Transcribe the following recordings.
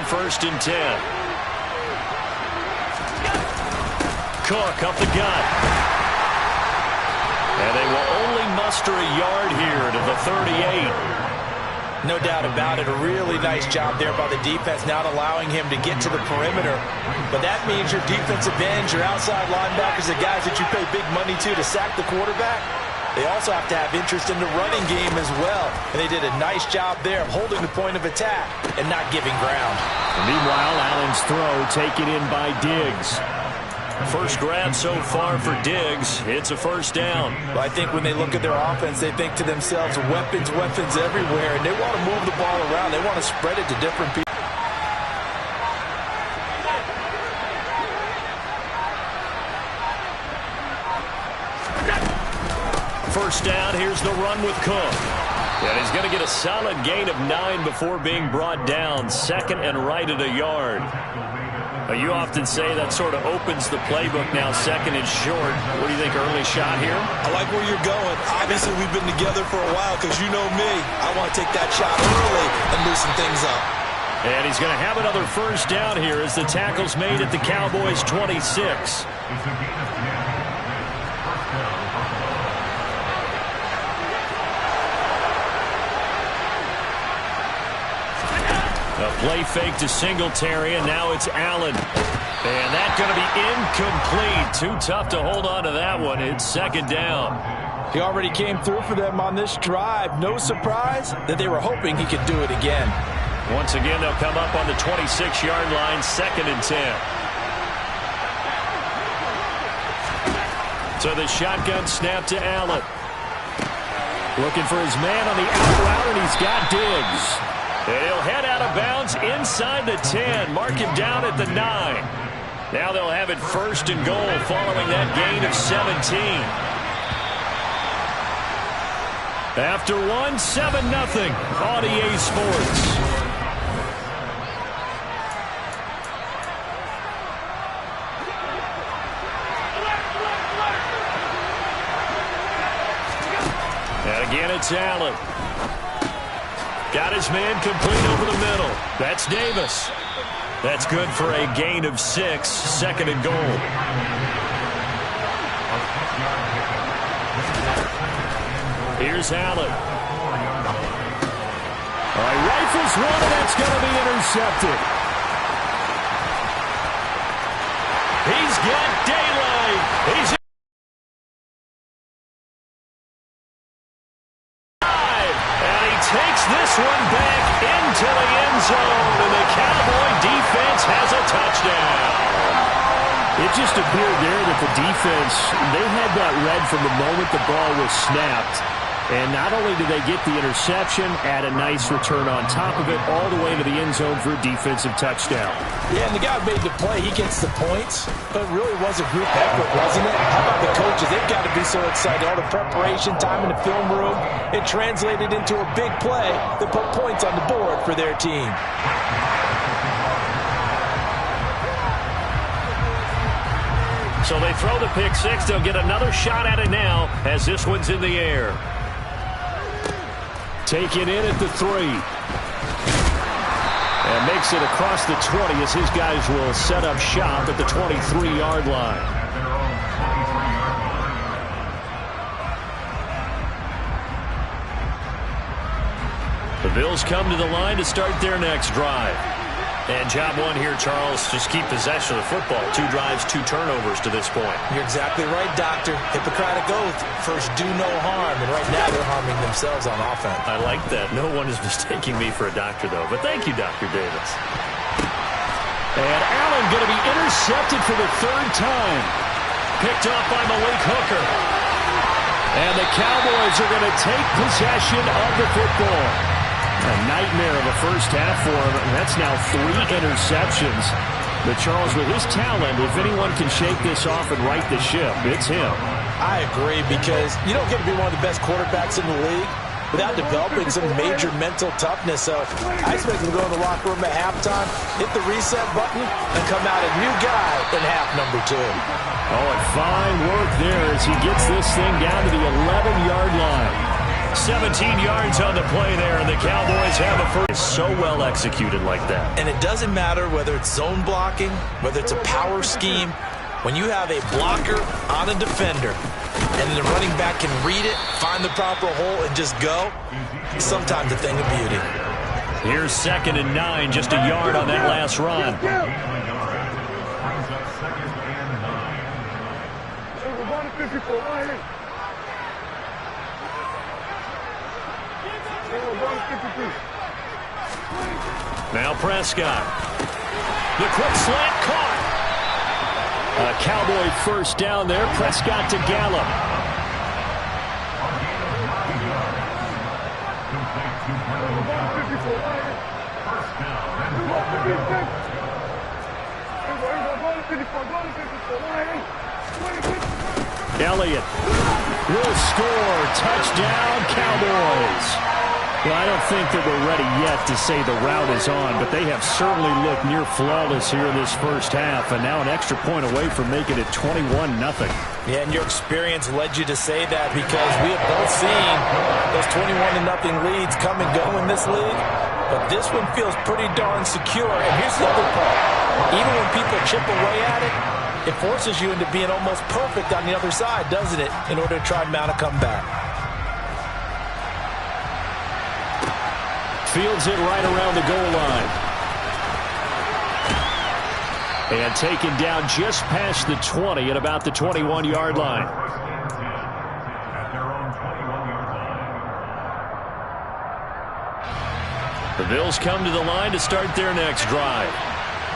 first and 10. Cook up the gut. And they will only muster a yard here to the 38. No doubt about it. A really nice job there by the defense, not allowing him to get to the perimeter. But that means your defensive ends, your outside linebackers, the guys that you pay big money to sack the quarterback, they also have to have interest in the running game as well. And they did a nice job there of holding the point of attack and not giving ground. And meanwhile, Allen's throw taken in by Diggs. First grab so far for Diggs. It's a first down. Well, I think when they look at their offense, they think to themselves, weapons, weapons everywhere. And they want to move the ball around. They want to spread it to different people. First down, here's the run with Cook. And he's going to get a solid gain of 9 before being brought down. Second and right at a yard. You often say that sort of opens the playbook now, second and short. What do you think, early shot here? I like where you're going. Obviously, we've been together for a while because you know me. I want to take that shot early and loosen things up. And he's going to have another first down here as the tackle's made at the Cowboys' 26. A play fake to Singletary, and now it's Allen. And that's going to be incomplete. Too tough to hold on to that one. It's second down. He already came through for them on this drive. No surprise that they were hoping he could do it again. Once again, they'll come up on the 26-yard line, second and 10. So the shotgun snap to Allen. Looking for his man on the out route, and he's got Diggs. And he'll head out of bounds inside the 10. Mark him down at the 9. Now they'll have it first and goal following that gain of 17. After 1, 7-0 on EA Sports. And again, it's Allen. Got his man complete over the middle. That's Davis. That's good for a gain of 6, second and goal. Here's Allen. All right, rifles one, and that's going to be intercepted. He's got daylight. He's takes this one back into the end zone, and the Cowboy defense has a touchdown. It just appeared there that the defense, they had that read from the moment the ball was snapped. And not only did they get the interception, add a nice return on top of it, all the way to the end zone for a defensive touchdown. Yeah, and the guy made the play. He gets the points. But it really was a group effort, wasn't it? How about the coaches? They've got to be so excited. All the preparation time in the film room, it translated into a big play that put points on the board for their team. So they throw the pick six. They'll get another shot at it now as this one's in the air. Taken in at the 3. And makes it across the 20 as his guys will set up shop at the 23-yard line. The Bills come to the line to start their next drive. And job one here, Charles, just keep possession of the football. 2 drives, 2 turnovers to this point. You're exactly right, Doctor. Hippocratic oath. First, do no harm. And right now, they're harming themselves on offense. I like that. No one is mistaking me for a doctor, though. But thank you, Dr. Davis. And Allen going to be intercepted for the 3rd time. Picked off by Malik Hooker. And the Cowboys are going to take possession of the football. A nightmare of a first half for him, and that's now 3 interceptions. But Charles, with his talent, if anyone can shake this off and right the ship, it's him. I agree, because you don't get to be one of the best quarterbacks in the league without developing some major mental toughness. So I expect him to go in the locker room at halftime, hit the reset button, and come out a new guy in half number 2. Oh, and fine work there as he gets this thing down to the 11-yard line. 17 yards on the play there, and the Cowboys have a first. So well executed like that. And it doesn't matter whether it's zone blocking, whether it's a power scheme. When you have a blocker on a defender, and the running back can read it, find the proper hole, and just go, sometimes a thing of beauty. Here's 2nd and 9, just a yard on that last run. Now Prescott. The quick slant caught. A Cowboy first down there. Prescott to Gallup. Elliott will score. Touchdown, Cowboys. Well, I don't think that we're ready yet to say the route is on, but they have certainly looked near flawless here in this first half, and now an extra point away from making it 21-0. Yeah, and your experience led you to say that because we have both seen those 21-0 leads come and go in this league, but this one feels pretty darn secure. And here's the other part. Even when people chip away at it, it forces you into being almost perfect on the other side, doesn't it, in order to try and mount a comeback. Fields it right around the goal line. And taken down just past the 20 at about the 21-yard line. The Bills come to the line to start their next drive.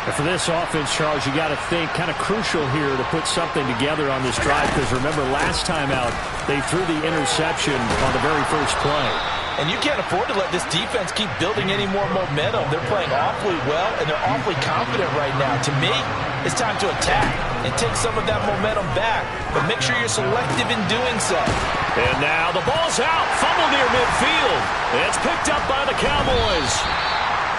And for this offense, Charles, you got to think kind of crucial here to put something together on this drive, because remember last time out they threw the interception on the very first play. And you can't afford to let this defense keep building any more momentum. They're playing awfully well, and they're awfully confident right now. To me, it's time to attack and take some of that momentum back, but make sure you're selective in doing so. And now the ball's out. Fumble near midfield. It's picked up by the Cowboys.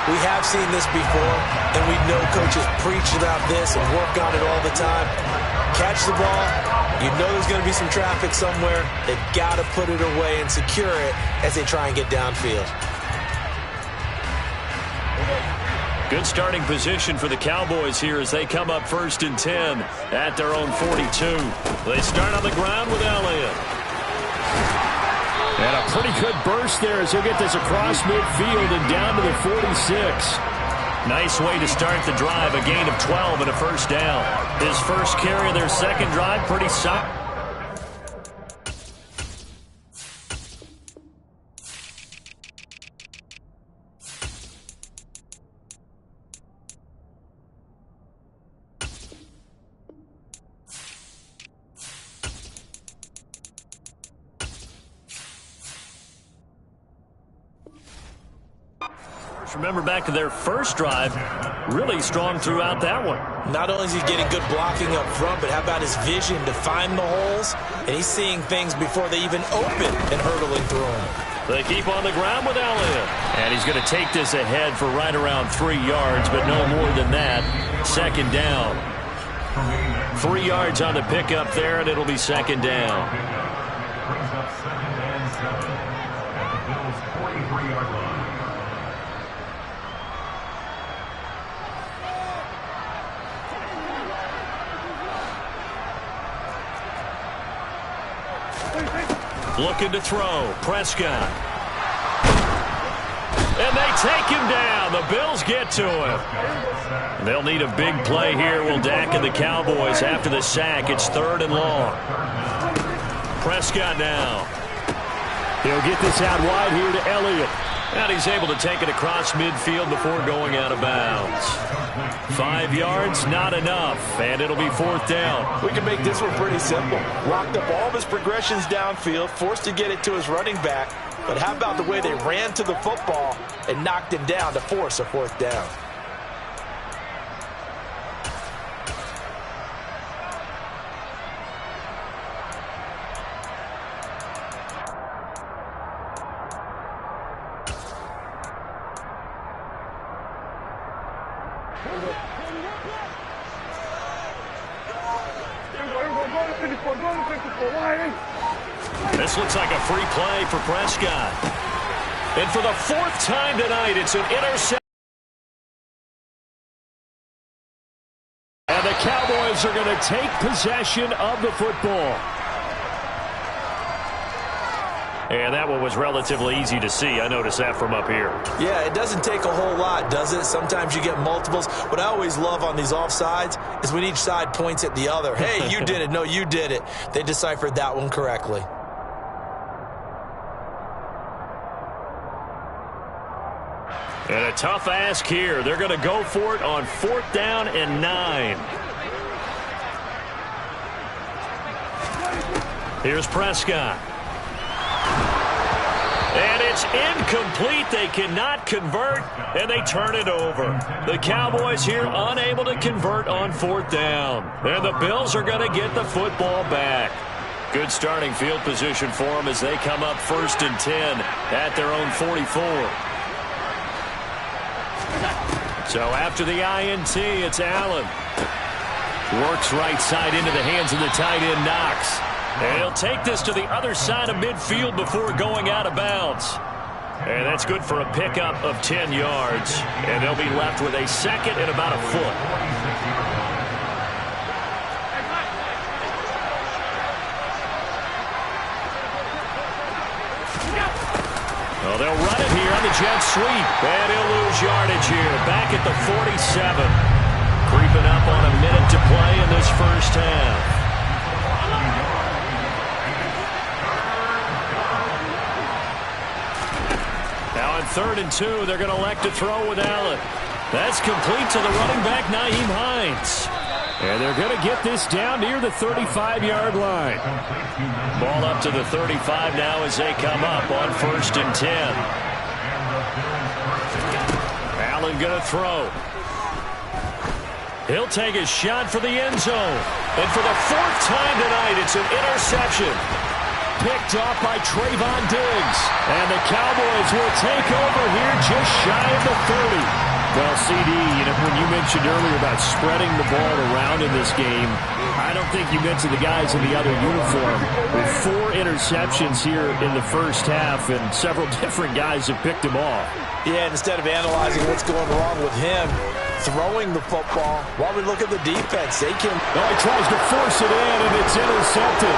We have seen this before, and we know coaches preach about this and work on it all the time. Catch the ball. You know there's going to be some traffic somewhere. They've got to put it away and secure it as they try and get downfield. Good starting position for the Cowboys here as they come up 1st and 10 at their own 42. They start on the ground with Elliott. And a pretty good burst there as he'll get this across midfield and down to the 46. Nice way to start the drive, a gain of 12 and a first down. His first carry of their second drive, pretty solid. Remember back to their first drive, really strong throughout that one. Not only is he getting good blocking up front, but how about his vision to find the holes? And he's seeing things before they even open and hurdling through them. They keep on the ground with Elliott. And he's going to take this ahead for right around 3 yards, but no more than that. Second down. 3 yards on the pickup there, and it'll be second down. Brings up 2nd and 7 at the Bills' 43-yard line. Looking to throw. Prescott. And they take him down. The Bills get to him. They'll need a big play here. Will Dak and the Cowboys after the sack. It's 3rd and long. Prescott now. He'll get this out wide here to Elliott. And he's able to take it across midfield before going out of bounds. 5 yards, not enough, and it'll be 4th down. We can make this one pretty simple. Locked up all of his progressions downfield, forced to get it to his running back. But how about the way they ran to the football and knocked him down to force a 4th down? This looks like a free play for Prescott. And for the fourth time tonight, it's an interception. And the Cowboys are going to take possession of the football. And that one was relatively easy to see. I noticed that from up here. Yeah, it doesn't take a whole lot, does it? Sometimes you get multiples. What I always love on these offsides is when each side points at the other. Hey, you did it. No, you did it. They deciphered that one correctly. And a tough ask here. They're going to go for it on 4th down and 9. Here's Prescott. And it's incomplete. They cannot convert, and they turn it over. The Cowboys here unable to convert on 4th down. And the Bills are going to get the football back. Good starting field position for them as they come up 1st and 10 at their own 44. So after the INT, it's Allen. Works right side into the hands of the tight end, Knox. And he'll take this to the other side of midfield before going out of bounds. And that's good for a pickup of 10 yards. And they'll be left with a second and about a foot. Well, they'll run it here on the jet sweep. And he'll lose yardage here. Back at the 47. Creeping up on a minute to play in this first half. Now on 3rd and 2, they're going to elect to throw with Allen. That's complete to the running back, Nyheim Hines. And they're going to get this down near the 35-yard line. Ball up to the 35 now as they come up on 1st and 10. Allen going to throw. He'll take a shot for the end zone. And for the 4th time tonight, it's an interception. Picked off by Trayvon Diggs. And the Cowboys will take over here just shy of the 30. Well, CD, when you mentioned earlier about spreading the ball around in this game, I don't think you mentioned the guys in the other uniform. With 4 interceptions here in the first half, and several different guys have picked him off. Yeah, instead of analyzing what's going wrong with him, throwing the football, while we look at the defense, they can... Oh, he tries to force it in, and it's intercepted.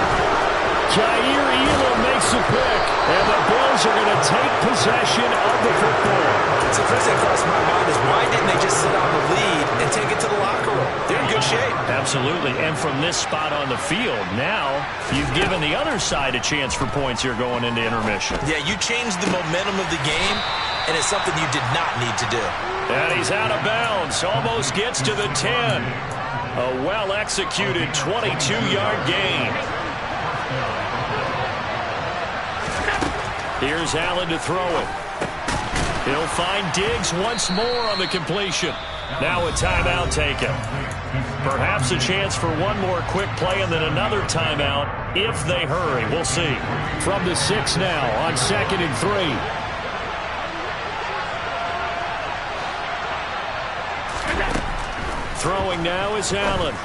Jair Elam makes a pick, and the Bills are going to take possession of the football. So the first thing that crossed my mind is why didn't they just sit on the lead and take it to the locker room? They're in good shape. Absolutely, and from this spot on the field, now you've given the other side a chance for points here going into intermission. Yeah, you changed the momentum of the game, and it's something you did not need to do. And he's out of bounds, almost gets to the 10. A well-executed 22-yard gain. Here's Allen to throw it. He'll find Diggs once more on the completion. Now a timeout taken. Perhaps a chance for one more quick play and then another timeout if they hurry. We'll see. From the 6 now on 2nd and 3. Throwing now is Allen.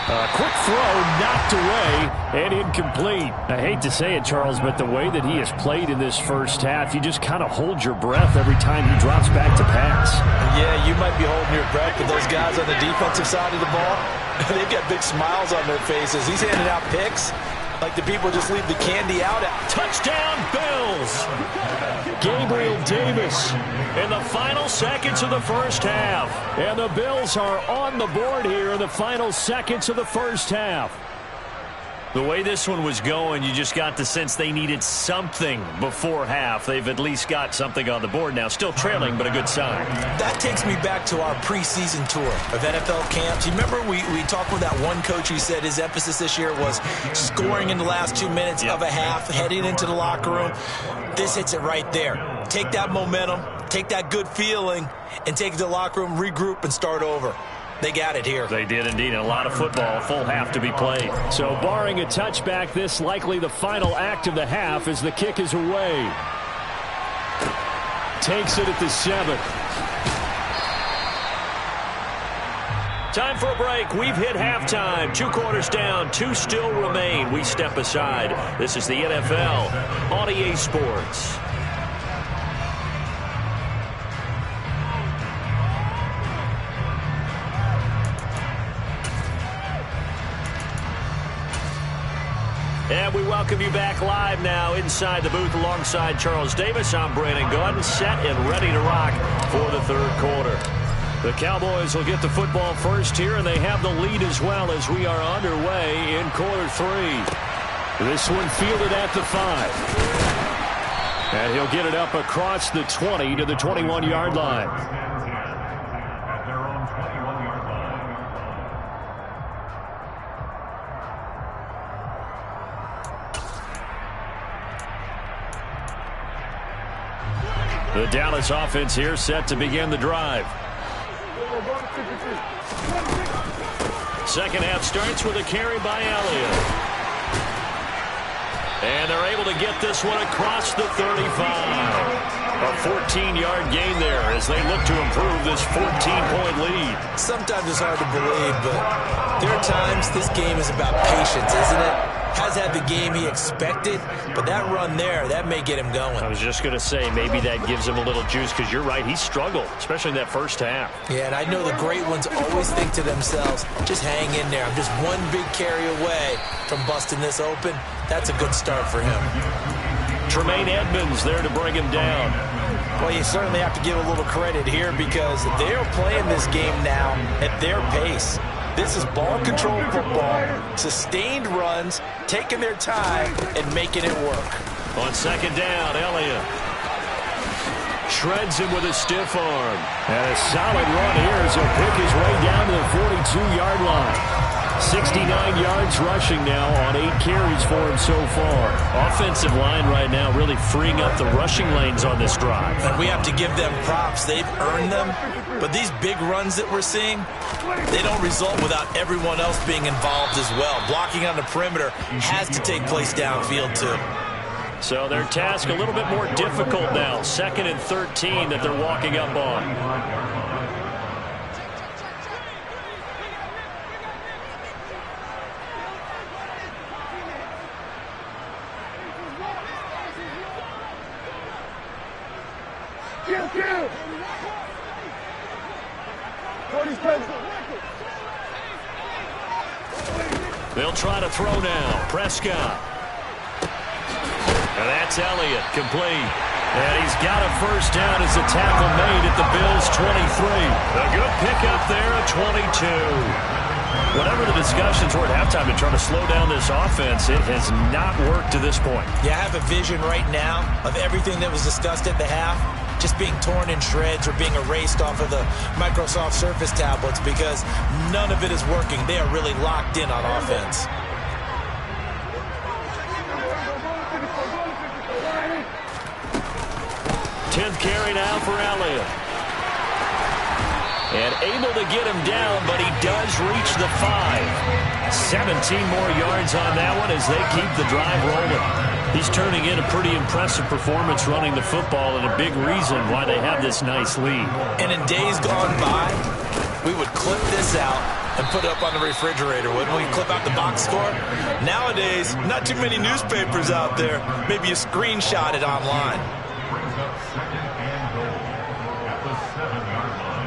A quick throw knocked away and incomplete. I hate to say it, Charles, but the way that he has played in this first half, you just kind of hold your breath every time he drops back to pass. Yeah, you might be holding your breath, but those guys on the defensive side of the ball, they've got big smiles on their faces. He's handing out picks like the people just leave the candy out. Touchdown, Bills! Gabriel Davis in the final seconds of the first half. And the Bills are on the board here in the final seconds of the first half. The way this one was going, you just got the sense they needed something before half. They've at least got something on the board now. Still trailing, but a good sign. That takes me back to our preseason tour of NFL camps. You remember we talked with that one coach who said his emphasis this year was scoring in the last 2 minutes of a half, heading into the locker room. This hits it right there. Take that momentum, take that good feeling, and take it to the locker room, regroup, and start over. They got it here. They did indeed. And a lot of football, full half to be played. So barring a touchback, this likely the final act of the half as the kick is away. Takes it at the 7. Time for a break. We've hit halftime. 2 quarters down. 2 still remain. We step aside. This is the NFL on EA Sports. And we welcome you back live now inside the booth alongside Charles Davis. I'm Brandon Gordon, set and ready to rock for the third quarter. The Cowboys will get the football first here, and they have the lead as well as we are underway in quarter 3. This one fielded at the 5. And he'll get it up across the 20 to the 21-yard line. At their own 21-yard line. The Dallas offense here set to begin the drive. Second half starts with a carry by Elliott. And they're able to get this one across the 35. A 14-yard gain there as they look to improve this 14-point lead. Sometimes it's hard to believe, but there are times this game is about patience, isn't it? Has had the game he expected, but that run there, that may get him going. I was just going to say, maybe that gives him a little juice, because you're right, he struggled, especially in that first half. Yeah, and I know the great ones always think to themselves, just hang in there. I'm just one big carry away from busting this open. That's a good start for him. Tremaine Edmonds there to bring him down. Well, you certainly have to give a little credit here because they're playing this game now at their pace. This is ball control football, sustained runs, taking their time, and making it work. On second down, Elliott shreds him with a stiff arm. And a solid run here as he'll pick his way down to the 42-yard line. 69 yards rushing now on 8 carries for him so far. Offensive line right now really freeing up the rushing lanes on this drive. And we have to give them props. They've earned them. But these big runs that we're seeing, they don't result without everyone else being involved as well. Blocking on the perimeter has to take place downfield too. So their task a little bit more difficult now. 2nd and 13 that they're walking up on. They'll try to throw now. Prescott. And that's Elliott, complete. And he's got a first down as the tackle made at the Bills' 23. A good pickup there at 22. Whatever the discussions were at halftime to try to slow down this offense, it has not worked to this point. Yeah, I have a vision right now of everything that was discussed at the half just being torn in shreds or being erased off of the Microsoft Surface tablets because none of it is working. They are really locked in on offense. Tenth carry now for Elliott. And able to get him down, but he does reach the 5. 17 more yards on that one as they keep the drive rolling. He's turning in a pretty impressive performance running the football and a big reason why they have this nice lead. And in days gone by, we would clip this out and put it up on the refrigerator, wouldn't we? Clip out the box score. Nowadays, not too many newspapers out there. Maybe you screenshot it online. Brings up 2nd and goal at the 7-yard line.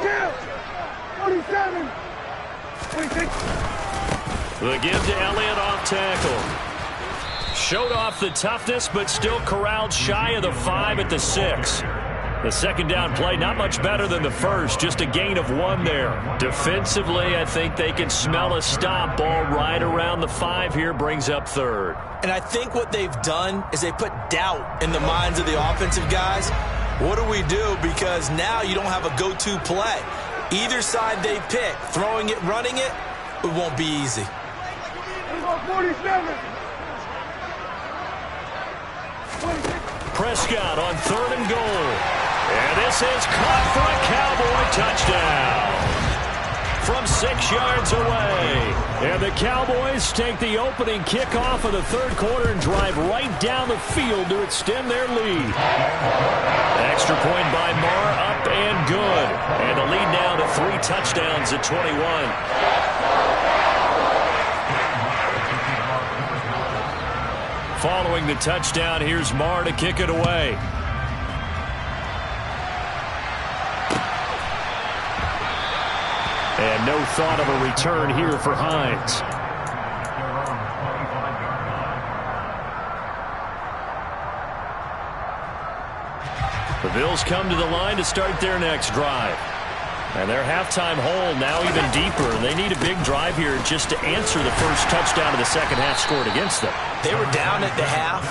Kill! 27! 26! The give to Elliott off tackle. Showed off the toughness, but still corralled shy of the 5 at the 6. The second down play, not much better than the first, just a gain of 1 there. Defensively, I think they can smell a stop. Ball right around the 5 here, brings up 3rd. And I think what they've done is they put doubt in the minds of the offensive guys. What do we do? Because now you don't have a go-to play. Either side they pick, throwing it, running it, it won't be easy. 47! Prescott on 3rd and goal. And this is caught for a Cowboy touchdown. from 6 yards away. And the Cowboys take the opening kickoff of the third quarter and drive right down the field to extend their lead. Extra point by Marr, up and good. And the lead now to 3 touchdowns at 21. Following the touchdown, here's Marr to kick it away. And no thought of a return here for Hines. The Bills come to the line to start their next drive. And their halftime hole now even deeper. They need a big drive here just to answer the first touchdown of the second half scored against them. They were down at the half.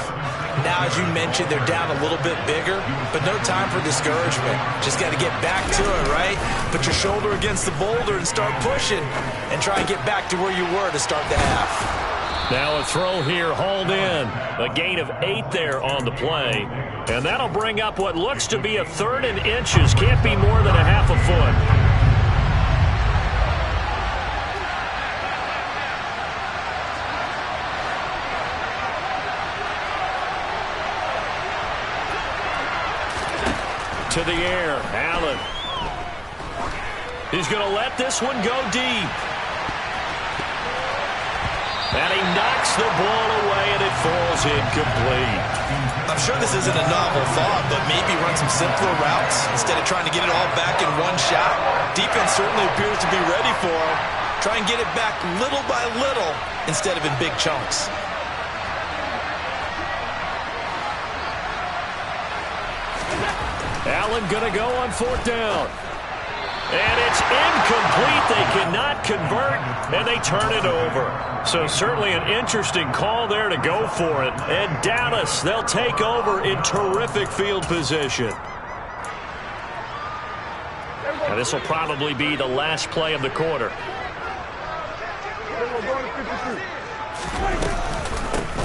Now, as you mentioned, they're down a little bit bigger, but no time for discouragement. Just got to get back to it, right? Put your shoulder against the boulder and start pushing and try and get back to where you were to start the half. Now a throw here, hauled in. A gain of 8 there on the play. And that'll bring up what looks to be a 3rd and inches. Can't be more than a half a foot. To the air, Allen. He's going to let this one go deep. And he knocks the ball away, and it falls incomplete. I'm sure this isn't a novel thought, but maybe run some simpler routes instead of trying to get it all back in one shot. Defense certainly appears to be ready for him. Try and get it back little by little instead of in big chunks. Allen going to go on 4th down. And it's incomplete. They cannot convert, and they turn it over. So certainly an interesting call there to go for it. And Dallas, they'll take over in terrific field position. And this will probably be the last play of the quarter.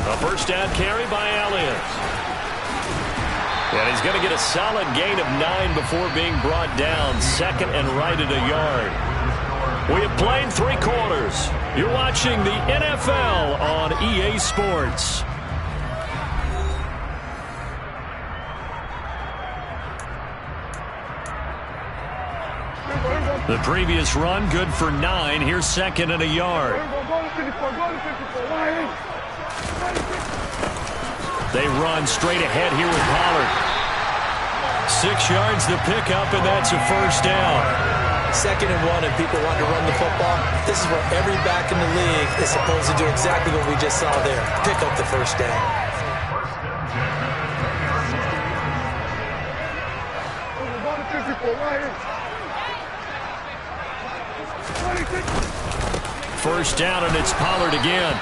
A first down carry by Alliance. And he's going to get a solid gain of 9 before being brought down. 2nd and right at a yard. We have played 3 quarters. You're watching the NFL on EA Sports. The previous run good for 9. Here's 2nd and a yard. They run straight ahead here with Pollard. 6 yards the pickup, and that's a first down. 2nd and 1, and people want to run the football. This is where every back in the league is supposed to do exactly what we just saw there. Pick up the first down. First down, and it's Pollard again.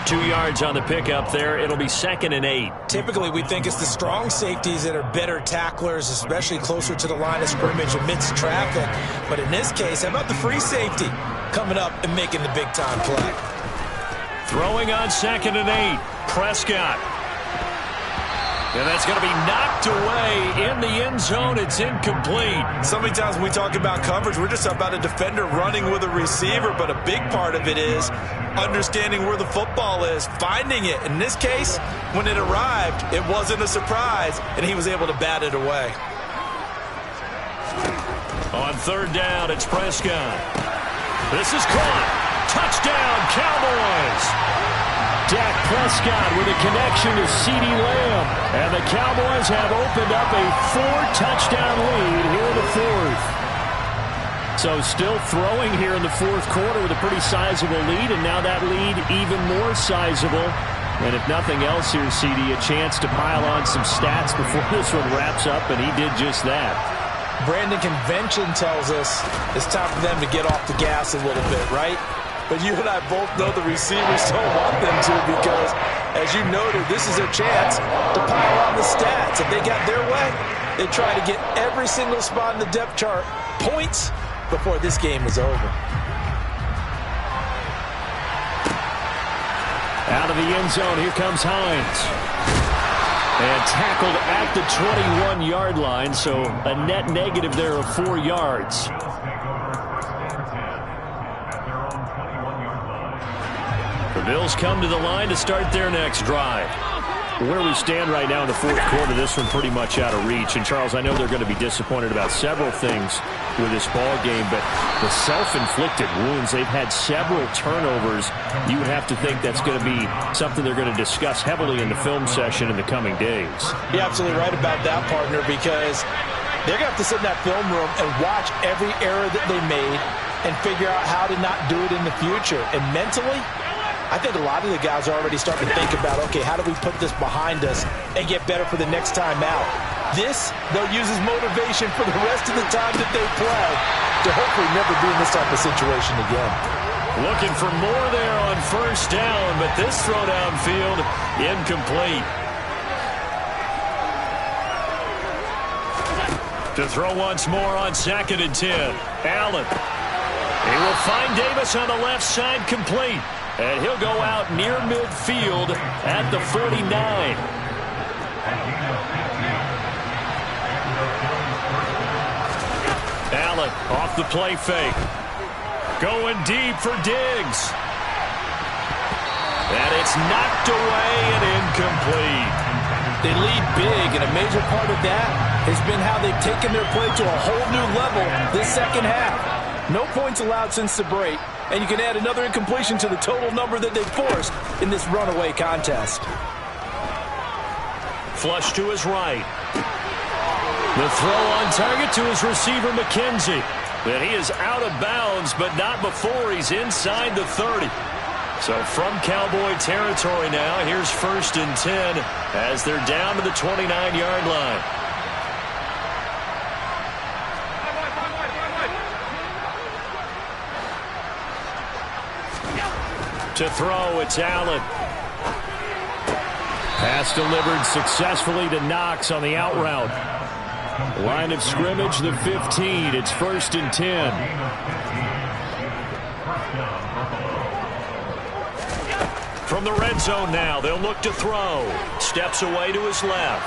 2 yards on the pickup there. It'll be 2nd and 8. Typically, we think it's the strong safeties that are better tacklers, especially closer to the line of scrimmage amidst traffic. But in this case, how about the free safety coming up and making the big-time play? Throwing on 2nd and 8. Prescott. And that's going to be knocked away in the end zone. It's incomplete. So many times when we talk about coverage, we're just about a defender running with a receiver, but a big part of it is understanding where the football is, finding it. In this case, when it arrived, it wasn't a surprise, and he was able to bat it away. On 3rd down, it's Prescott. This is caught. Touchdown, Cowboys. Dak Prescott with a connection to CeeDee Lamb. And the Cowboys have opened up a 4-touchdown lead here in the 4th. So still throwing here in the 4th quarter with a pretty sizable lead, and now that lead even more sizable. And if nothing else here, CeeDee, a chance to pile on some stats before this one wraps up, and he did just that. Brandon, convention tells us it's time for them to get off the gas a little bit, right? But you and I both know the receivers don't want them to, because, as you noted, this is a chance to pile on the stats. If they got their way, they try to get every single spot in the depth chart points before this game is over. Out of the end zone, here comes Hines. And tackled at the 21-yard line, so a net negative there of 4 yards. The Bills come to the line to start their next drive. Where we stand right now in the fourth quarter, this one pretty much out of reach. And, Charles, I know they're going to be disappointed about several things with this ball game, but the self-inflicted wounds, they've had several turnovers. You would have to think that's going to be something they're going to discuss heavily in the film session in the coming days. You're absolutely right about that, partner, because they're going to have to sit in that film room and watch every error that they made and figure out how to not do it in the future. And mentally, I think a lot of the guys are already starting to think about, okay, how do we put this behind us and get better for the next time out? This, they'll use as motivation for the rest of the time that they play to hopefully never be in this type of situation again. Looking for more there on first down, but this throw downfield incomplete. To throw once more on 2nd and 10. Allen. He will find Davis on the left side, complete. And he'll go out near midfield at the 49. Allen off the play fake. Going deep for Diggs. And it's knocked away and incomplete. They lead big, and a major part of that has been how they've taken their play to a whole new level this second half. No points allowed since the break, and you can add another incompletion to the total number that they've forced in this runaway contest. Flush to his right. The throw on target to his receiver, McKenzie. But he is out of bounds, but not before he's inside the 30. So from Cowboy territory now, here's 1st and 10 as they're down to the 29-yard line. To throw, it's Allen. Pass delivered successfully to Knox on the out route. Line of scrimmage, the 15. It's 1st and 10. From the red zone now, they'll look to throw. Steps away to his left.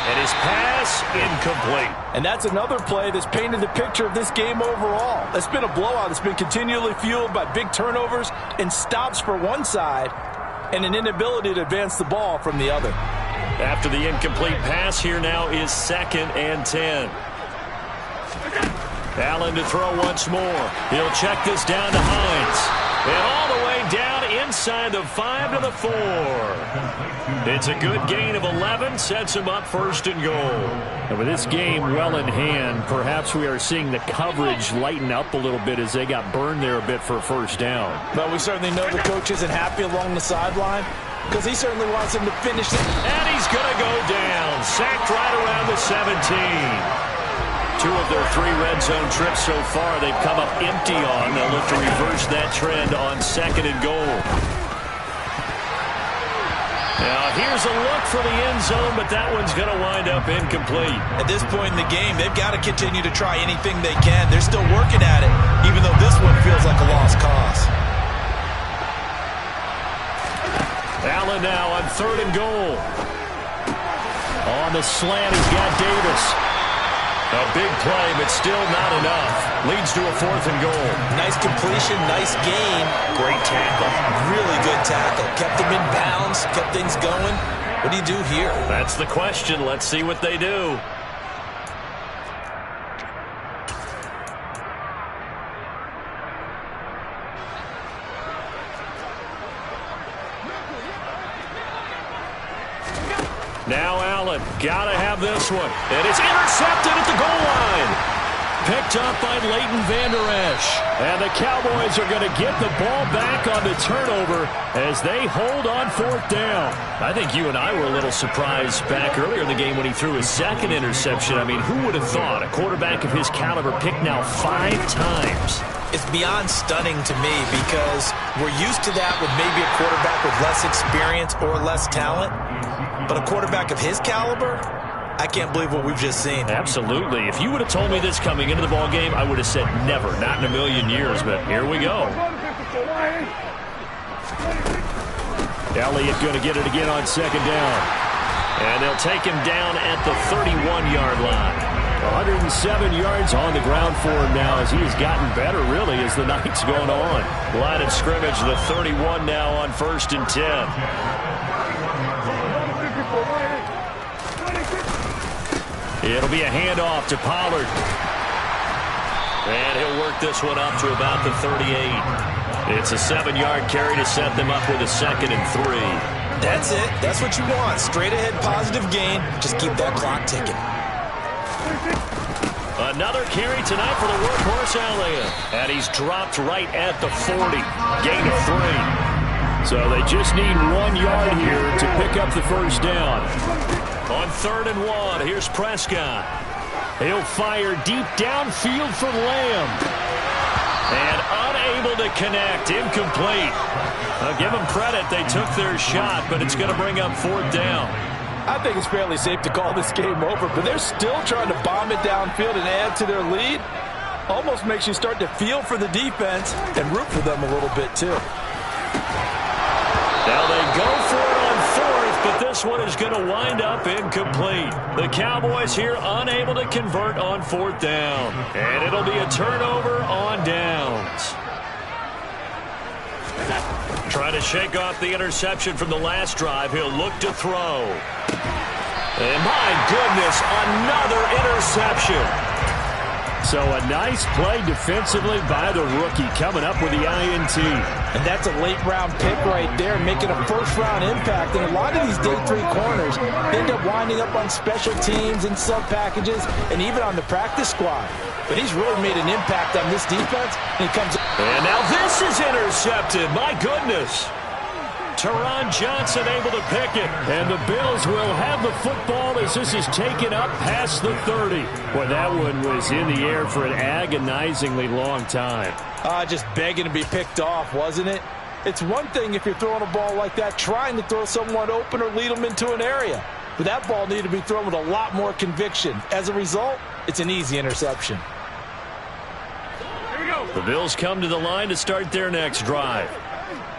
And his pass incomplete. And that's another play that's painted the picture of this game overall. It's been a blowout. It's been continually fueled by big turnovers and stops for one side and an inability to advance the ball from the other. After the incomplete pass, here now is 2nd and 10. Allen to throw once more. He'll check this down to Hines. And all the way down inside the 5 to the 4. It's a good gain of 11. Sets him up 1st and goal. And with this game well in hand, perhaps we are seeing the coverage lighten up a little bit as they got burned there a bit for a 1st down. But we certainly know the coach isn't happy along the sideline because he certainly wants him to finish it. And he's going to go down. Sacked right around the 17. 2 of their 3 red zone trips so far they've come up empty on. They'll look to reverse that trend on 2nd and goal. Now here's a look for the end zone, but that one's going to wind up incomplete. At this point in the game, they've got to continue to try anything they can. They're still working at it, even though this one feels like a lost cause. Allen now on 3rd and goal. On the slant, he's got Davis. A big play, but still not enough. Leads to a 4th and goal. Nice completion, nice gain. Great tackle. Really good tackle. Kept him in bounds, kept things going. What do you do here? That's the question. Let's see what they do. Now Allen, gotta have this one. And it's intercepted at the goal line. Picked up by Leighton Vander Esch. And the Cowboys are going to get the ball back on the turnover as they hold on 4th down. I think you and I were a little surprised back earlier in the game when he threw his 2nd interception. I mean, who would have thought a quarterback of his caliber picked now 5 times? It's beyond stunning to me because we're used to that with maybe a quarterback with less experience or less talent. But a quarterback of his caliber, I can't believe what we've just seen. Absolutely. If you would have told me this coming into the ball game, I would have said never, not in a million years. But here we go. Elliott going to get it again on 2nd down. And they'll take him down at the 31-yard line. 107 yards on the ground for him now as he has gotten better, really, as the night's going on. Line of scrimmage, the 31 now on 1st and 10. It'll be a handoff to Pollard. And he'll work this one up to about the 38. It's a 7-yard carry to set them up with a 2nd and 3. That's it. That's what you want. Straight ahead positive gain. Just keep that clock ticking. Another carry tonight for the workhorse Allen. And he's dropped right at the 40. Gain of 3. So they just need 1 yard here to pick up the first down. On 3rd and 1, here's Prescott. He'll fire deep downfield for Lamb. And unable to connect. Incomplete. I'll give them credit. They took their shot, but it's going to bring up 4th down. I think it's fairly safe to call this game over, but they're still trying to bomb it downfield and add to their lead. Almost makes you start to feel for the defense and root for them a little bit, too. Now they go for it on 4th, but this one is going to wind up incomplete. The Cowboys here unable to convert on 4th down. And it'll be a turnover on downs. Trying to shake off the interception from the last drive. He'll look to throw. And my goodness, another interception. So a nice play defensively by the rookie coming up with the INT. And that's a late-round pick right there, making a first-round impact. And a lot of these day 3 corners end up winding up on special teams and sub-packages and even on the practice squad. But he's really made an impact on this defense. And he comes. And now this is intercepted. My goodness. Teron Johnson able to pick it. And the Bills will have the football as this is taken up past the 30. Well, that one was in the air for an agonizingly long time. Just begging to be picked off, wasn't it? It's one thing if you're throwing a ball like that, trying to throw someone open or lead them into an area. But that ball needed to be thrown with a lot more conviction. As a result, it's an easy interception. The Bills come to the line to start their next drive.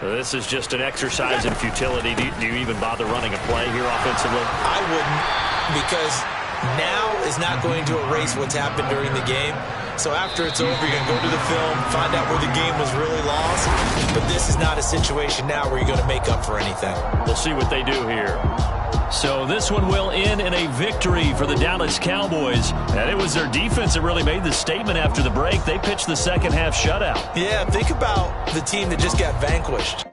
This is just an exercise in futility. Do you even bother running a play here offensively? I wouldn't, because now is not going to erase what's happened during the game. So after it's over, you're going to go to the film, find out where the game was really lost. But this is not a situation now where you're going to make up for anything. We'll see what they do here. So this one will end in a victory for the Dallas Cowboys. And it was their defense that really made the statement after the break. They pitched the second half shutout. Yeah, think about the team that just got vanquished.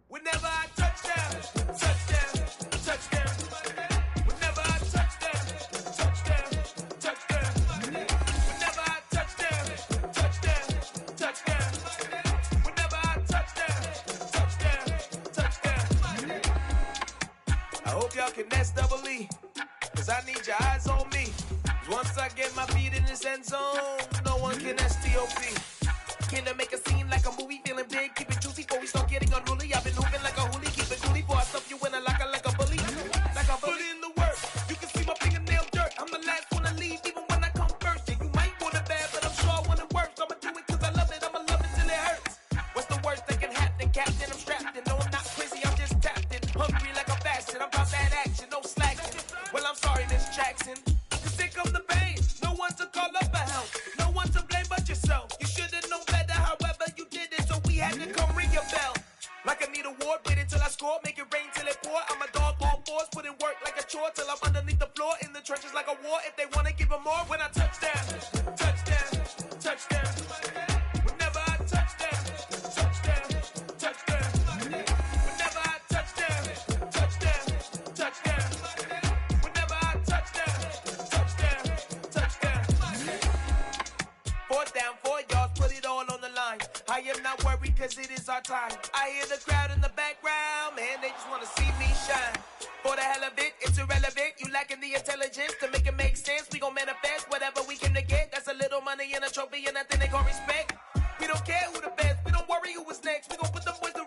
Whenever I touchdown, touchdown, touchdown. Whenever I touchdown, touchdown, touchdown. Whenever I touchdown, touchdown, touchdown. Whenever I touchdown, touchdown, touchdown. I hope y'all can nest double E, cause I need your eyes on me. Once I get my feet in this end zone, no one can STOP. Can I make a scene like a movie, feeling big, keep it juicy before we start getting unruly. I've been moving like a hoolie, keep it coolie before I stuff you in a locker like a bully. Like I put in the work, you can see my fingernail dirt. I'm the last one to leave, even when I come first. Yeah, you might want it bad, but I'm sure I want it worse. I'ma do it cause I love it, I'ma love it till it hurts. What's the worst that can happen, Captain? I'm strapped in, no I'm not crazy, I'm just tapped in. Hungry like a bastard, I'm about that action, no slacking. Well, I'm sorry, Miss Jackson. Cause here comes the pain, no one to call up for help. No one to blame but yourself. You should've known better, however you did it, so we had to come ring your bell. Like I need a ward, wait until I score, make it rain till it pour. I'm a dog on fours, put in work like a chore till I'm underneath the floor, in the trenches like a war. If they wanna give them more, when I touchdown, touchdown, touchdown. Whenever I touchdown, touchdown, touchdown. Whenever I touchdown, touchdown, touchdown. Whenever I touchdown, touchdown, touchdown. 4th down, 4 yards, put it all on the line. I am not worried cause it is our time. I hear the crowd in the background, man, they just wanna see me shine. For the hell of it, it's irrelevant. You lacking the intelligence to make it make sense. We gon' manifest whatever we came to get. That's a little money and a trophy and nothing they gon' respect. We don't care who the best, we don't worry who was next. We gon' put the boys to